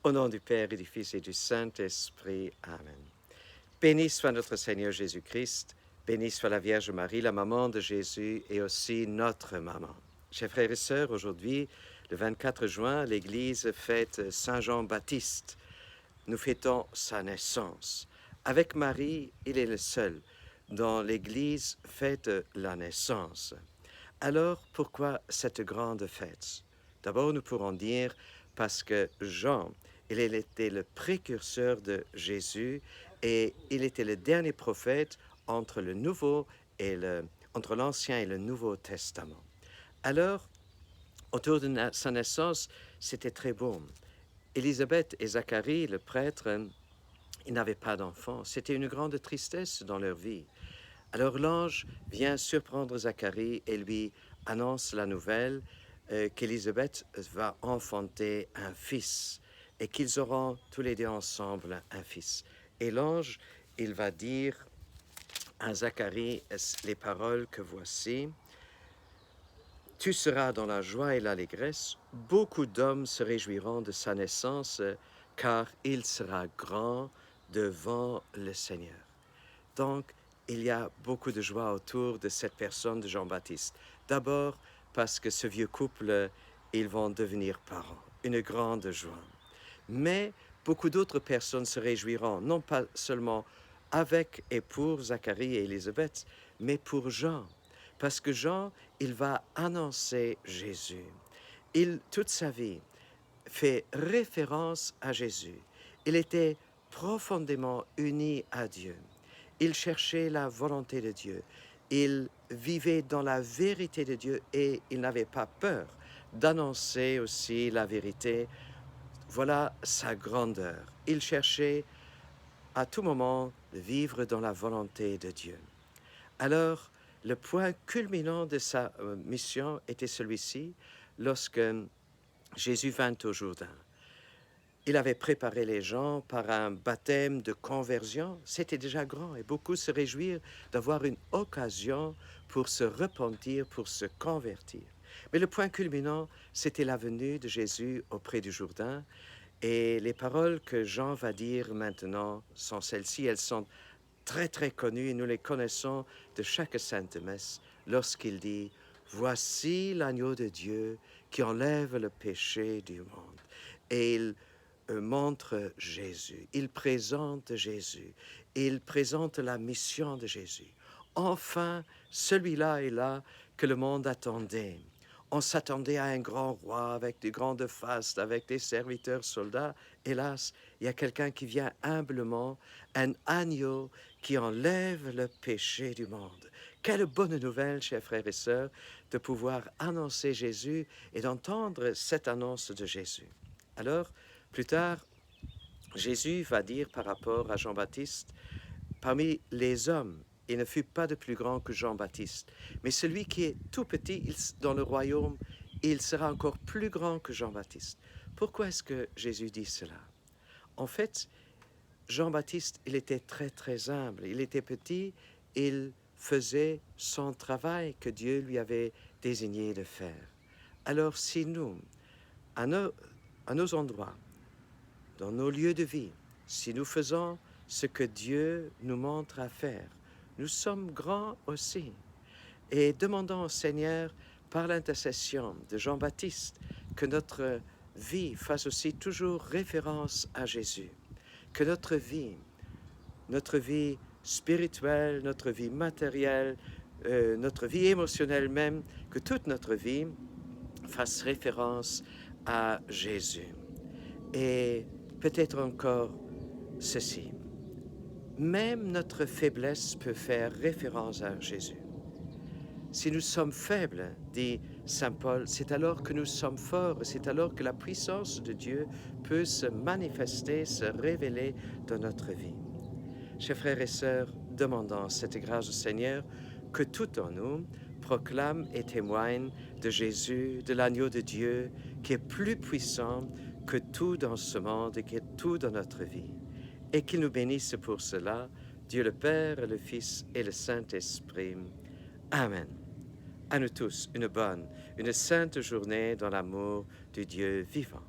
Au nom du Père et du Fils et du Saint-Esprit. Amen. Béni soit notre Seigneur Jésus-Christ, béni soit la Vierge Marie, la maman de Jésus et aussi notre maman. Chers frères et sœurs, aujourd'hui, le 24 juin, l'Église fête Saint Jean-Baptiste. Nous fêtons sa naissance. Avec Marie, il est le seul dont l'Église fête la naissance. Alors, pourquoi cette grande fête? D'abord, nous pourrons dire parce que Jean, il était le précurseur de Jésus et il était le dernier prophète entre entre l'Ancien et le Nouveau Testament. Alors, autour de sa naissance, c'était très beau. Élisabeth et Zacharie, le prêtre, ils n'avaient pas d'enfants. C'était une grande tristesse dans leur vie. Alors l'ange vient surprendre Zacharie et lui annonce la nouvelle qu'Élisabeth va enfanter un fils et qu'ils auront tous les deux ensemble un fils. Et l'ange, il va dire à Zacharie les paroles que voici. Tu seras dans la joie et l'allégresse. Beaucoup d'hommes se réjouiront de sa naissance, car il sera grand devant le Seigneur. Donc, il y a beaucoup de joie autour de cette personne de Jean-Baptiste. D'abord, parce que ce vieux couple, ils vont devenir parents. Une grande joie. Mais beaucoup d'autres personnes se réjouiront, non pas seulement avec et pour Zacharie et Élisabeth, mais pour Jean. Parce que Jean, il va annoncer Jésus. Toute sa vie, fait référence à Jésus. Il était profondément uni à Dieu. Il cherchait la volonté de Dieu. Il vivait dans la vérité de Dieu et il n'avait pas peur d'annoncer aussi la vérité. Voilà sa grandeur. Il cherchait à tout moment de vivre dans la volonté de Dieu. Alors, le point culminant de sa mission était celui-ci, lorsque Jésus vint au Jourdain. Il avait préparé les gens par un baptême de conversion. C'était déjà grand et beaucoup se réjouirent d'avoir une occasion pour se repentir, pour se convertir. Mais le point culminant, c'était la venue de Jésus auprès du Jourdain. Et les paroles que Jean va dire maintenant sont celles-ci. Elles sont très très connues et nous les connaissons de chaque sainte messe lorsqu'il dit « Voici l'agneau de Dieu qui enlève le péché du monde. » Et il montre Jésus, il présente Jésus, il présente la mission de Jésus. Enfin, celui-là est là que le monde attendait. On s'attendait à un grand roi avec des grandes fastes, avec des serviteurs soldats. Hélas, il y a quelqu'un qui vient humblement, un agneau qui enlève le péché du monde. Quelle bonne nouvelle, chers frères et sœurs, de pouvoir annoncer Jésus et d'entendre cette annonce de Jésus. Alors, plus tard, Jésus va dire par rapport à Jean-Baptiste, parmi les hommes, il ne fut pas de plus grand que Jean-Baptiste, mais celui qui est tout petit dans le royaume, il sera encore plus grand que Jean-Baptiste. Pourquoi est-ce que Jésus dit cela? En fait, Jean-Baptiste, il était très très humble, il était petit, il faisait son travail que Dieu lui avait désigné de faire. Alors si nous, à nos endroits, dans nos lieux de vie, si nous faisons ce que Dieu nous montre à faire, nous sommes grands aussi. Et demandons au Seigneur, par l'intercession de Jean-Baptiste, que notre vie fasse aussi toujours référence à Jésus. Que notre vie spirituelle, notre vie matérielle, notre vie émotionnelle même, que toute notre vie fasse référence à Jésus. Et peut-être encore ceci. Même notre faiblesse peut faire référence à Jésus. Si nous sommes faibles, dit saint Paul, c'est alors que nous sommes forts, c'est alors que la puissance de Dieu peut se manifester, se révéler dans notre vie. Chers frères et sœurs, demandons cette grâce au Seigneur que tout en nous proclame et témoigne de Jésus, de l'agneau de Dieu, qui est plus puissant que tout dans ce monde et qui est tout dans notre vie. Et qu'il nous bénisse pour cela, Dieu le Père, le Fils et le Saint-Esprit. Amen. À nous tous, une bonne, une sainte journée dans l'amour du Dieu vivant.